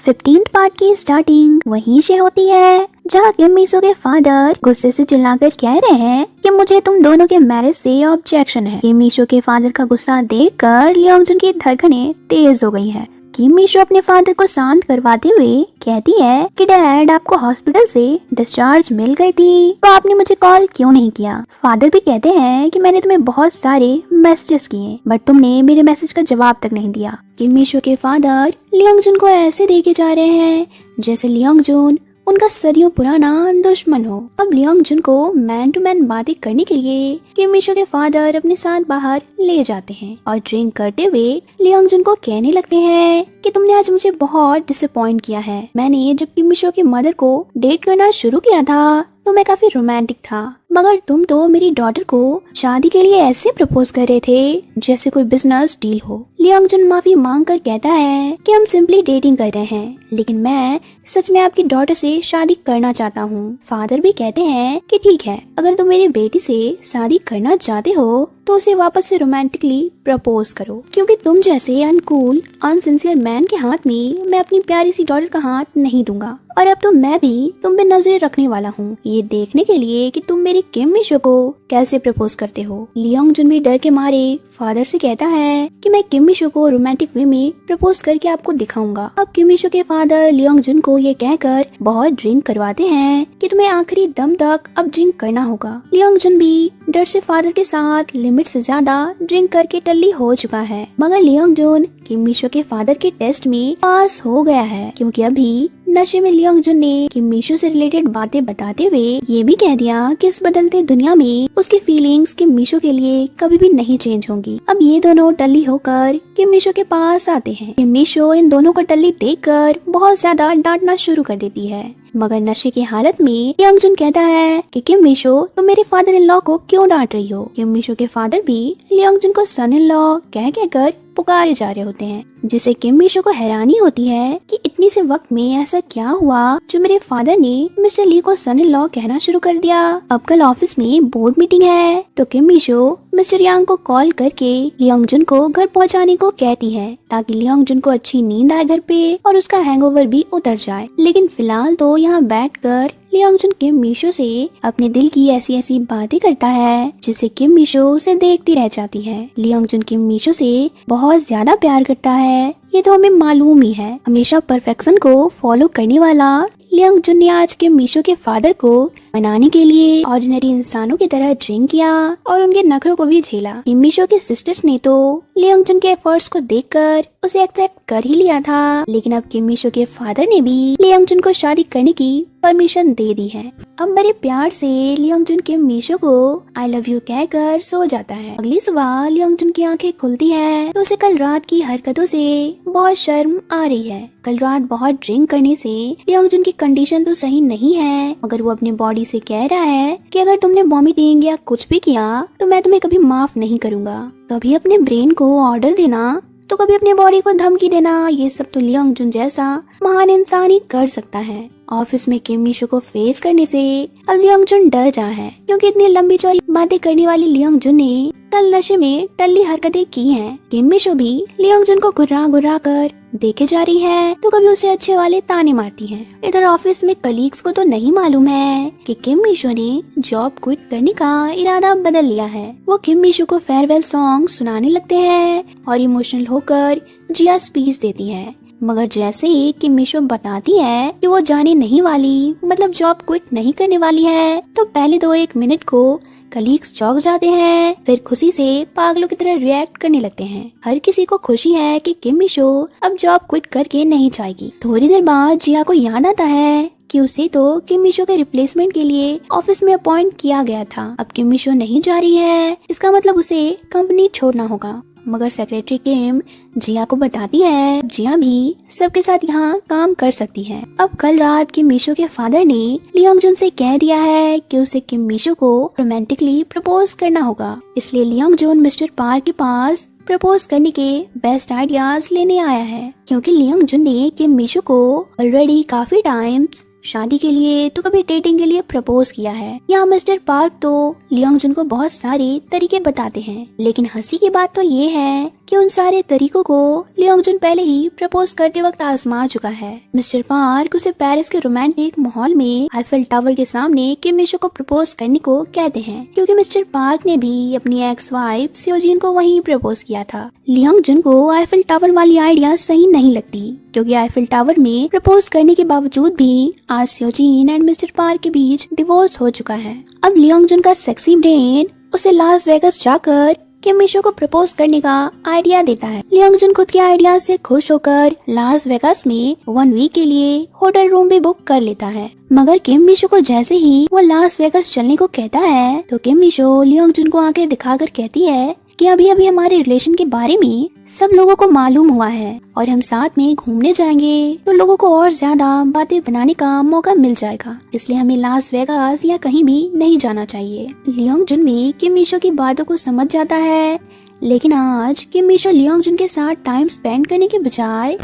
15th part की starting वहीं से होती है जहाँ किम मिसो के फादर गुस्से से चिल्लाकर कह रहे हैं कि मुझे तुम दोनों के मैरिज से ऑब्जेक्शन है। किम मिसो के फादर का गुस्सा देखकर लियोंग जुन की धड़कनें तेज हो गई हैं। किम मिसो अपने फादर को शांत करवाते हुए कहती है कि डैड, आपको हॉस्पिटल से डिस्चार्ज मिल गई थी तो आपने मुझे कॉल क्यों नहीं किया। फादर भी कहते हैं कि मैंने तुम्हें बहुत सारे मैसेजेस किए बट तुमने मेरे मैसेज का जवाब तक नहीं दिया। किम मिसो के फादर लियोंग जुन को ऐसे देखे जा रहे हैं जैसे लियोंग जुन उनका सदियों पुराना दुश्मन हो। अब लियोंग जुन को मैन टू मैन बातें करने के लिए किम मिसो के फादर अपने साथ बाहर ले जाते हैं और ड्रिंक करते हुए लियोंग जुन को कहने लगते हैं कि तुमने आज मुझे बहुत डिसअपॉइंट किया है। मैंने जब किम मिसो की मदर को डेट करना शुरू किया था तो मैं काफी रोमांटिक था, मगर तुम तो मेरी डॉटर को शादी के लिए ऐसे प्रपोज कर रहे थे जैसे कोई बिजनेस डील हो। लियोंग जुन माफी मांग कर कहता है कि हम सिंपली डेटिंग कर रहे हैं, लेकिन मैं सच में आपकी डॉटर से शादी करना चाहता हूँ। फादर भी कहते हैं कि ठीक है, अगर तुम मेरी बेटी से शादी करना चाहते हो तो उसे वापस से रोमांटिकली प्रपोज करो, क्योंकि तुम जैसे अनकूल अनसिंसियर मैन के हाथ में मैं अपनी प्यारी सी डॉटर का हाथ नहीं दूंगा। और अब तो मैं भी तुम पे नजरें रखने वाला हूँ, ये देखने के लिए कि तुम मेरी किम मिसो को कैसे प्रपोज करते हो। लियोंग जुन भी डर के मारे फादर से कहता है कि मैं किम मिसो को रोमांटिक वे में प्रपोज करके आपको दिखाऊंगा। अब किम मिसो के फादर लियोंग जुन को ये कहकर बहुत ड्रिंक करवाते हैं कि तुम्हें आखिरी दम तक अब ड्रिंक करना होगा। लियोंग जुन भी डर से फादर के साथ लिमिट से ज्यादा ड्रिंक करके टल्ली हो चुका है, मगर लियोंग जुन किम मिसो के फादर के टेस्ट में पास हो गया है, क्योंकि अभी नशे में लियोंग जुन ने किम मिसो से रिलेटेड बातें बताते हुए ये भी कह दिया कि इस बदलते दुनिया में उसकी फीलिंग्स किम मिसो के लिए कभी भी नहीं चेंज होंगी। अब ये दोनों टल्ली होकर किम मिसो के पास आते हैं। किम मिसो इन दोनों को टल्ली देखकर बहुत ज्यादा डांटना शुरू कर देती है, मगर नशे की हालत में लियोंग जुन कहता है कि किम मिसो तुम मेरे फादर इन लॉ को क्यों डांट रही हो। किम मिसो के फादर भी लियोंग जुन को सन इन लॉ कह कहकर पुकारे जा रहे होते हैं, जिसे किम मिसो को हैरानी होती है कि इतनी से वक्त में ऐसा क्या हुआ जो मेरे फादर ने मिस्टर ली को सन इन लॉ कहना शुरू कर दिया। अब कल ऑफिस में बोर्ड मीटिंग है तो किम मिसो मिस्टर यांग को कॉल करके लियोंग जुन को घर पहुंचाने को कहती है ताकि लियोंग जुन को अच्छी नींद आए घर पे और उसका हैंगओवर भी उतर जाए। लेकिन फिलहाल तो यहाँ बैठकर लियोंग जुन किम मिसो से अपने दिल की ऐसी ऐसी बातें करता है जिसे किम मिसो उसे देखती रह जाती है। लियोंग जुन किम मिसो से बहुत ज्यादा प्यार करता है, ये तो हमें मालूम ही है। हमेशा परफेक्शन को फॉलो करने वाला लियोंग जुन ने आज किम मिसो के फादर को मनाने के लिए ऑर्डिनरी इंसानों की तरह ड्रिंक किया और उनके नखरों को भी झेला। किम मिसो के सिस्टर्स ने तो लियोंग जुन के एफर्ट्स को देखकर उसे एक्सेप्ट कर ही लिया था, लेकिन अब किम मिसो के फादर ने भी लियोंग जुन को शादी करने की परमिशन दे दी है। अब बड़े प्यार से लियोंग जुन किम मिसो को आई लव यू कहकर सो जाता है। अगली सुबह लियोंग जुन की आंखें खुलती है तो उसे कल रात की हरकतों से बहुत शर्म आ रही है। कल रात बहुत ड्रिंक करने से लियोंग जुन की कंडीशन तो सही नहीं है, मगर वो अपने बॉडी से कह रहा है कि अगर तुमने वॉमिटिंग या कुछ भी किया तो मैं तुम्हें कभी माफ नहीं करूंगा। कभी अपने ब्रेन को ऑर्डर देना तो कभी अपने बॉडी को धमकी देना, ये सब तो लियोंग जुन जैसा महान इंसान ही कर सकता है। ऑफिस में किम मिसो को फेस करने से अब लियोंग जुन डर रहा है, क्योंकि इतनी लंबी चौड़ी बातें करने वाली लियोंग जुन ने कल नशे में टल्ली हरकतें की हैं। किम मिसो भी लियोंग जुन को घुरा घुरा कर देखे जा रही है तो कभी उसे अच्छे वाले ताने मारती है। इधर ऑफिस में कलीग्स को तो नहीं मालूम है कि किम मिसो ने जॉब क्विट करने का इरादा बदल लिया है। वो किम मिसो को फेयरवेल सॉन्ग सुनाने लगते हैं और इमोशनल होकर जिया स्पीच देती है, मगर जैसे ही किम मिसो बताती है कि वो जाने नहीं वाली, मतलब जॉब क्विट नहीं करने वाली है, तो पहले तो 1 मिनट को कलीग्स चौंक जाते हैं, फिर खुशी से पागलों की तरह रिएक्ट करने लगते हैं। हर किसी को खुशी है कि किम मिसो अब जॉब क्विट करके नहीं जाएगी। थोड़ी देर बाद जिया को याद आता है कि उसे तो किम मिसो के रिप्लेसमेंट के लिए ऑफिस में अपॉइंट किया गया था। अब किम मिसो नहीं जा रही है, इसका मतलब उसे कंपनी छोड़ना होगा, मगर सेक्रेटरी किम जिया को बताती है जिया भी सबके साथ यहाँ काम कर सकती है। अब कल रात किम मिसो के फादर ने लियोंग जुन से कह दिया है कि उसे किम मिसो को रोमांटिकली प्रपोज करना होगा, इसलिए लियोंग जुन मिस्टर पार्क के पास प्रपोज करने के बेस्ट आइडियाज लेने आया है, क्योंकि लियोंग जुन ने किम मिसो को ऑलरेडी काफी टाइम्स शादी के लिए तो कभी डेटिंग के लिए प्रपोज किया है। यहाँ मिस्टर पार्क तो लियोंग जुन को बहुत सारे तरीके बताते हैं, लेकिन हंसी की बात तो ये है कि उन सारे तरीकों को लियोंग जुन पहले ही प्रपोज करते वक्त आजमा चुका है। मिस्टर पार्क उसे पेरिस के रोमांटिक माहौल में आईफेल टावर के सामने किम मिशो को प्रपोज करने को कहते हैं, क्योंकि मिस्टर पार्क ने भी अपनी एक्स वाइफ सियोजिन को वहीं प्रपोज किया था। लियोंग जुन को आईफेल टावर वाली आइडिया सही नहीं लगती, क्योंकि आईफेल टावर में प्रपोज करने के बावजूद भी आज सियोजिन एंड मिस्टर पार्क के बीच डिवोर्स हो चुका है। अब लियोंग जुन का सेक्सी ब्रेन उसे लास वेगास जाकर किम मिशो को प्रपोज करने का आइडिया देता है। लियोंग जुन खुद के आइडिया से खुश होकर लास वेगास में 1 वीक के लिए होटल रूम भी बुक कर लेता है। मगर किम मिशो को जैसे ही वो लास वेगास चलने को कहता है तो किम मिशो लियोंग जुन को आंखें दिखाकर कहती है कि अभी अभी हमारे रिलेशन के बारे में सब लोगों को मालूम हुआ है और हम साथ में घूमने जाएंगे तो लोगों को और ज्यादा बातें बनाने का मौका मिल जाएगा, इसलिए हमें लास वेगास या कहीं भी नहीं जाना चाहिए। लियोंग जुन भी किम मिशो की बातों को समझ जाता है, लेकिन आज किम मिशो लियोंग जुन के साथ टाइम स्पेंड करने के बजाय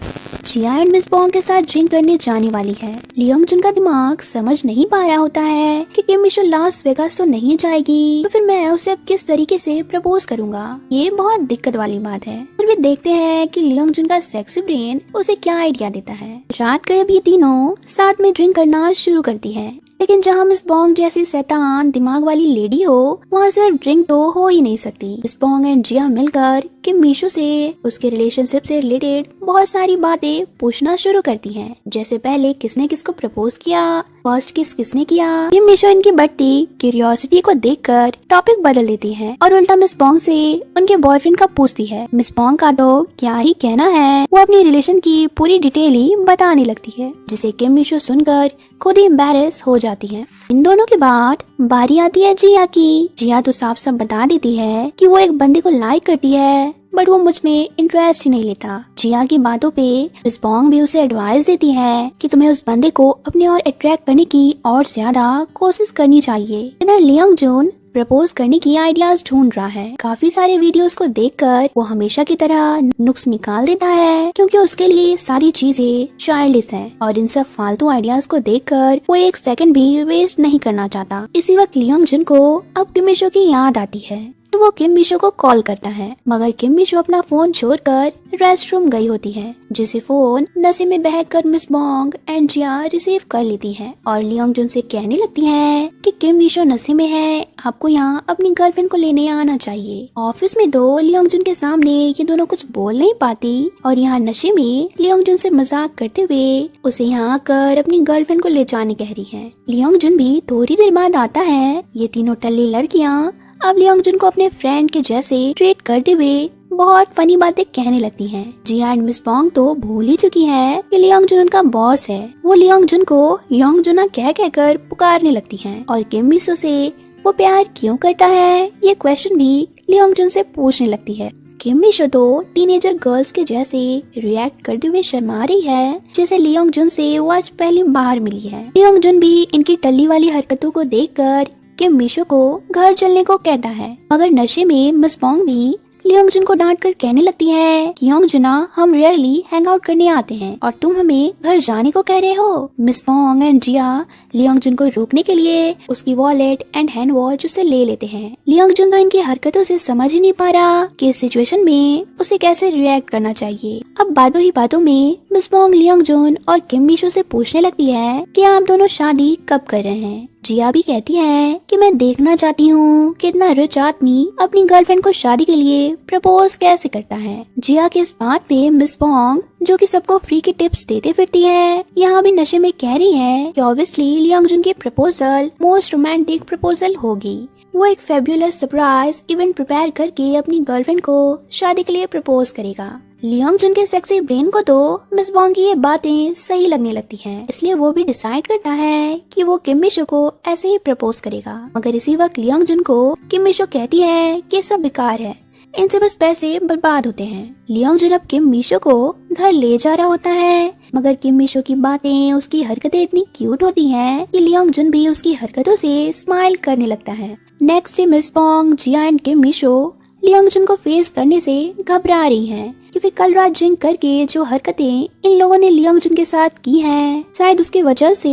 जिया एंड मिस बॉन्ग के साथ ड्रिंक करने जाने वाली है। लियोंग जुन का दिमाग समझ नहीं पा रहा होता है कि किम मिशो लास वेगास तो नहीं जाएगी, तो फिर मैं उसे अब किस तरीके से प्रपोज करूंगा। ये बहुत दिक्कत वाली बात है। फिर भी देखते हैं कि लियोंग जुन का सेक्सी ब्रेन उसे क्या आइडिया देता है। रात को अब ये तीनों साथ में ड्रिंक करना शुरू करती है, लेकिन जहाँ मिस बॉन्ग जैसी शैतान दिमाग वाली लेडी हो वहाँ सिर्फ ड्रिंक तो हो ही नहीं सकती। मिस बॉन्ग एंड जिया मिलकर किम मिशो से उसके रिलेशनशिप से रिलेटेड बहुत सारी बातें पूछना शुरू करती हैं, जैसे पहले किसने किसको प्रपोज किया, फर्स्ट किस किसने किया। किम मिशो इनकी बढ़ती क्यूरियोसिटी को देखकर टॉपिक बदल देती है और उल्टा मिस बॉन्ग से उनके बॉयफ्रेंड का पूछती है। मिस बॉन्ग का तो क्या ही कहना है, वो अपनी रिलेशन की पूरी डिटेल ही बताने लगती है, जिसे किम मिशो सुनकर खुद ही एम्बैरेस हो जाती है। इन दोनों के बाद बारी आती है जिया की। जिया तो साफ साफ बता देती है कि वो एक बंदे को लाइक करती है, बट वो मुझ में इंटरेस्ट ही नहीं लेता। जिया की बातों पे मिस बॉन्ग भी उसे एडवाइस देती है कि तुम्हें उस बंदे को अपने और अट्रैक्ट करने की और ज्यादा कोशिश करनी चाहिए। इधर लियोंग जुन प्रपोज करने की आइडियाज ढूंढ रहा है। काफी सारे वीडियोस को देखकर वो हमेशा की तरह नुक्स निकाल देता है, क्योंकि उसके लिए सारी चीजें चाइल्डिश हैं और इन सब फालतू आइडियाज को देखकर वो एक सेकंड भी वेस्ट नहीं करना चाहता। इसी वक्त लियोंग जुन को अब किम मिशो की याद आती है तो वो किम मिशो को कॉल करता है, मगर किम मिशो अपना फोन छोड़कर रेस्टरूम गई होती है, जिसे फोन नशे में बहकर miss Bong and Jiya receive कर लेती है और लियोंग जुन से कहने लगती है कि किम मिशो नशे में है, आपको यहाँ अपनी गर्लफ्रेंड को लेने आना चाहिए। ऑफिस में तो लियोंग जुन के सामने ये दोनों कुछ बोल नहीं पाती और यहाँ नशे में लियोंग जुन से मजाक करते हुए उसे यहाँ आकर अपनी गर्लफ्रेंड को ले जाने कह रही है। लियोंग जुन भी थोड़ी देर बाद आता है। ये तीनों टल्ली लड़कियाँ अब लियोंग जुन को अपने फ्रेंड के जैसे ट्रीट करते हुए बहुत फनी बातें कहने लगती हैं। जिया एंड मिस बॉन्ग तो भूल ही चुकी है कि लियोंग जुन उनका बॉस है। वो लियोंग जुन को योंग जुना कहकर पुकारने लगती हैं और किम मिशो से वो प्यार क्यों करता है ये क्वेश्चन भी लियोंग जुन से पूछने लगती है। किम मिशो तो टीनेजर गर्ल्स के जैसे रिएक्ट करते हुए शर्मा रही है, जैसे लियोंग जुन से वो आज पहली बार मिली है। लियोंग जुन भी इनकी टल्ली वाली हरकतों को देखकर किम मिशो को घर चलने को कहता है, मगर नशे में मिस बॉन्ग भी लियोंग जुन को डांट कर कहने लगती है कि योंग जुना हम रेयरली हैंग आउट करने आते हैं और तुम हमें घर जाने को कह रहे हो। Miss Bong and Jia Leong Jun को रोकने के लिए उसकी वॉलेट एंड हैंड वॉच उसे ले लेते हैं। लियोंग जुन तो इनकी हरकतों से समझ ही नहीं पा रहा कि इस सिचुएशन में उसे कैसे रिएक्ट करना चाहिए। अब बातों ही बातों में मिस बॉन्ग लियोंग जुन और किम मिशो से पूछने लगती है कि आप दोनों शादी कब कर रहे हैं। जिया भी कहती है कि मैं देखना चाहती हूँ कि इतना रिच आदमी अपनी गर्लफ्रेंड को शादी के लिए प्रपोज कैसे करता है। जिया के इस बात पे मिस बॉन्ग, जो कि सबको फ्री की टिप्स देते फिरती है, यहाँ भी नशे में कह रही है कि ऑब्वियसली लियोंग जुन की प्रपोजल मोस्ट रोमांटिक प्रपोजल होगी। वो एक फेब्युलस सरप्राइज इवेंट प्रिपेयर करके अपनी गर्लफ्रेंड को शादी के लिए प्रपोज करेगा। लियोंग जुन के सेक्सी ब्रेन को तो मिस बॉन्ग की ये बातें सही लगने लगती हैं, इसलिए वो भी डिसाइड करता है कि वो किम मिशो को ऐसे ही प्रपोज करेगा। मगर इसी वक्त लियोंग जुन को किम मिशो कहती है कि सब बेकार है, इनसे बस पैसे बर्बाद होते हैं। लियोंग जुन अब किम मिशो को घर ले जा रहा होता है, मगर किम मिशो की बातें, उसकी हरकतें इतनी क्यूट होती हैं कि लियोंग जुन भी उसकी हरकतों से स्माइल करने लगता है। Next day miss Bong, Jia and Kim Misho Leong Jun को फेस करने से घबरा रही हैं, क्योंकि कल रात ड्रिंक करके जो हरकतें इन लोगों ने लियोंग जुन के साथ की हैं, शायद उसकी वजह से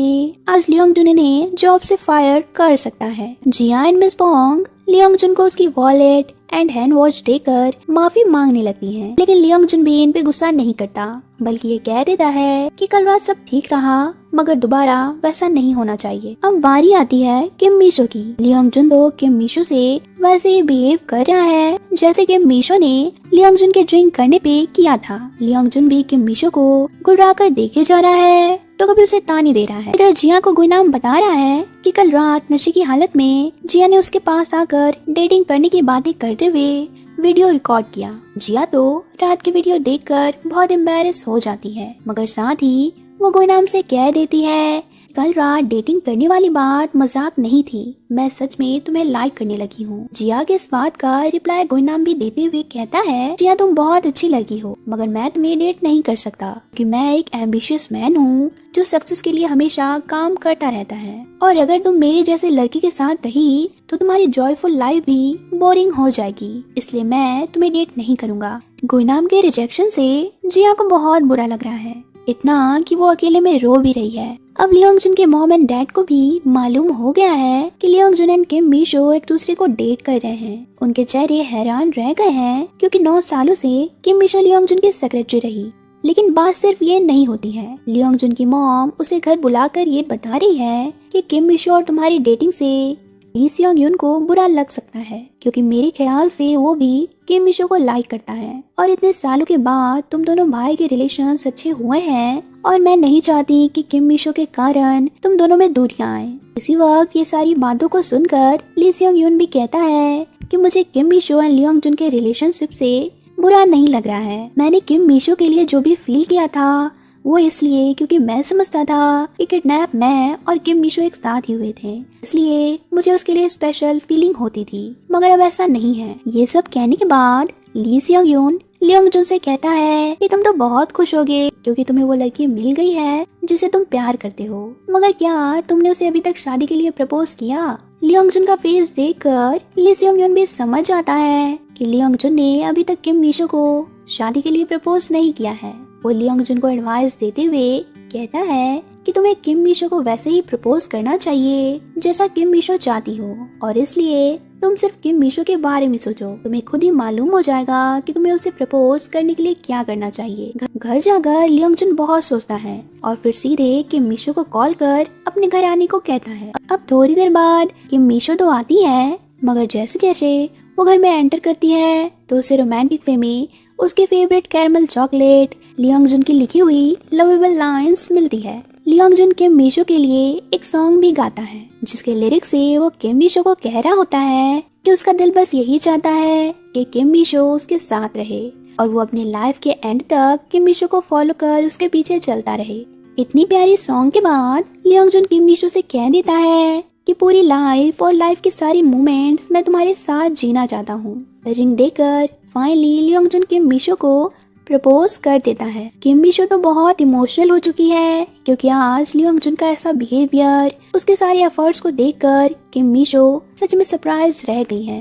आज लियोंग जुन इन्हें जॉब से फायर कर सकता है। जिया and miss Bong Leong Jun को उसकी वॉलेट एंड हैंड वॉश देकर माफी मांगने लगती हैं। लेकिन लियोंग जुन भी इन पे गुस्सा नहीं करता, बल्कि ये कह देता है कि कल रात सब ठीक रहा, मगर दोबारा वैसा नहीं होना चाहिए। अब बारी आती है किम मीशो की। लियोंग जुन तो किम मीशो से वैसे ही बिहेव कर रहा है जैसे कि मीशो ने लियोंग जुन के ड्रिंक करने पे किया था। लियोंग जुन भी किम मीशो को गुर्रा कर देखे जा रहा है तो कभी उसे ताने दे रहा है। इधर जिया को गुइनाम बता रहा है कि कल रात नशे की हालत में जिया ने उसके पास आकर डेटिंग करने की बातें करते हुए वीडियो रिकॉर्ड किया। जिया तो रात की वीडियो देखकर बहुत एम्बैरेस हो जाती है, मगर साथ ही वो गुइनाम से कह देती है कल रात डेटिंग करने वाली बात मजाक नहीं थी, मैं सच में तुम्हें लाइक करने लगी हूँ। जिया के इस बात का रिप्लाई गुइनाम भी देते हुए कहता है जिया तुम बहुत अच्छी लड़की हो, मगर मैं तुम्हें डेट नहीं कर सकता क्योंकि मैं एक एम्बिशियस मैन हूँ जो सक्सेस के लिए हमेशा काम करता रहता है, और अगर तुम मेरे जैसे लड़की के साथ रही तो तुम्हारी जॉयफुल लाइफ भी बोरिंग हो जाएगी, इसलिए मैं तुम्हें डेट नहीं करूँगा। गुइनाम के रिजेक्शन से जिया को बहुत बुरा लग रहा है, इतना कि वो अकेले में रो भी रही है। अब लियोंग जुन के मॉम एंड डैड को भी मालूम हो गया है कि लियोंग जुन एंड किम मीशो एक दूसरे को डेट कर रहे हैं। उनके चेहरे हैरान रह गए हैं क्योंकि 9 सालों से किम मीशो लियोंग जुन की सेक्रेटरी रही। लेकिन बात सिर्फ ये नहीं होती है, लियोंग जुन की मॉम उसे घर बुलाकर ये बता रही है कि किम मीशो और तुम्हारी डेटिंग से ली सियोंग यून को बुरा लग सकता है, क्योंकि मेरे ख्याल से वो भी किम मीशो को लाइक करता है और इतने सालों के बाद तुम दोनों भाई के रिलेशंस अच्छे हुए हैं और मैं नहीं चाहती कि किम मीशो के कारण तुम दोनों में दूरियां आए। इसी वक्त ये सारी बातों को सुनकर ली सियोंग यून भी कहता है कि मुझे किम मीशो एंड लियोंग जुन के रिलेशनशिप से बुरा नहीं लग रहा है। मैंने किम मीशो के लिए जो भी फील किया था वो इसलिए क्योंकि मैं समझता था कि किडनैप मैं और किम मीशो एक साथ ही हुए थे, इसलिए मुझे उसके लिए स्पेशल फीलिंग होती थी, मगर अब ऐसा नहीं है। ये सब कहने के बाद ली सियोंग यून लियोंग जुन से कहता है कि तुम तो बहुत खुश होगे क्योंकि तुम्हें वो लड़की मिल गई है जिसे तुम प्यार करते हो, मगर क्या तुमने उसे अभी तक शादी के लिए प्रपोज किया? लियोंग जुन का फेस देखकर ली सियोंग यून भी समझ आता है कि लियोंग जुन ने अभी तक किम मीशो को शादी के लिए प्रपोज नहीं किया है। वो लियोंग जुन को एडवाइस देते हुए कहता है कि तुम्हें किम मीशो को वैसे ही प्रपोज करना चाहिए जैसा किम मीशो चाहती हो, और इसलिए तुम सिर्फ किम मीशो के बारे में सोचो, तुम्हें खुद ही मालूम हो जाएगा कि तुम्हें उसे प्रपोज करने के लिए क्या करना चाहिए। घर जाकर लियोंग जुन बहुत सोचता है और फिर सीधे किम मीशो को कॉल कर अपने घर आने को कहता है। अब थोड़ी देर बाद किम मीशो तो आती है, मगर जैसे जैसे वो घर में एंटर करती है तो उसे रोमांटिक वे में उसके फेवरेट कैरमल चॉकलेट लियोंग जुन की लिखी हुई लवेबल लाइंस मिलती है। लियोंग जुन किम मीशो के लिए एक सॉन्ग भी गाता है जिसके लिरिक्स से वो किम मीशो को कह रहा होता है कि उसका दिल बस यही चाहता है कि किम मीशो उसके साथ रहे और वो अपनी लाइफ के एंड तक किम मीशो को फॉलो कर उसके पीछे चलता रहे। इतनी प्यारी सॉन्ग के बाद लियोंग जुन किम मीशो से कह देता है कि पूरी लाइफ और लाइफ की सारी मोमेंट्स मैं तुम्हारे साथ जीना चाहता हूँ। रिंग देकर फाइनली लियोंग जुन किम मीशो को प्रपोज कर देता है। किम मीशो तो बहुत इमोशनल हो चुकी है क्योंकि आज लियोंग जुन का ऐसा बिहेवियर, उसके सारे एफर्ट्स को देखकर किम मीशो सच में सरप्राइज रह गई है।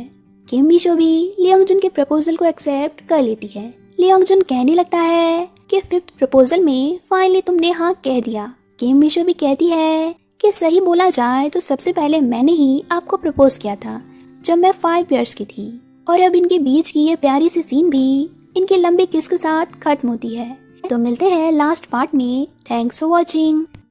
किम मीशो भी लियोंग जुन के प्रपोजल को एक्सेप्ट कर लेती है। लियोंग जुन कहने लगता है कि 5th प्रपोजल में फाइनली तुमने हाँ कह दिया। किम मीशो भी कहती है कि सही बोला जाए तो सबसे पहले मैंने ही आपको प्रपोज किया था जब मैं 5 इयर्स की थी, और अब इनके बीच की ये प्यारी सी सीन भी इनके लंबे किस के साथ खत्म होती है। तो मिलते हैं लास्ट पार्ट में। Thanks for watching.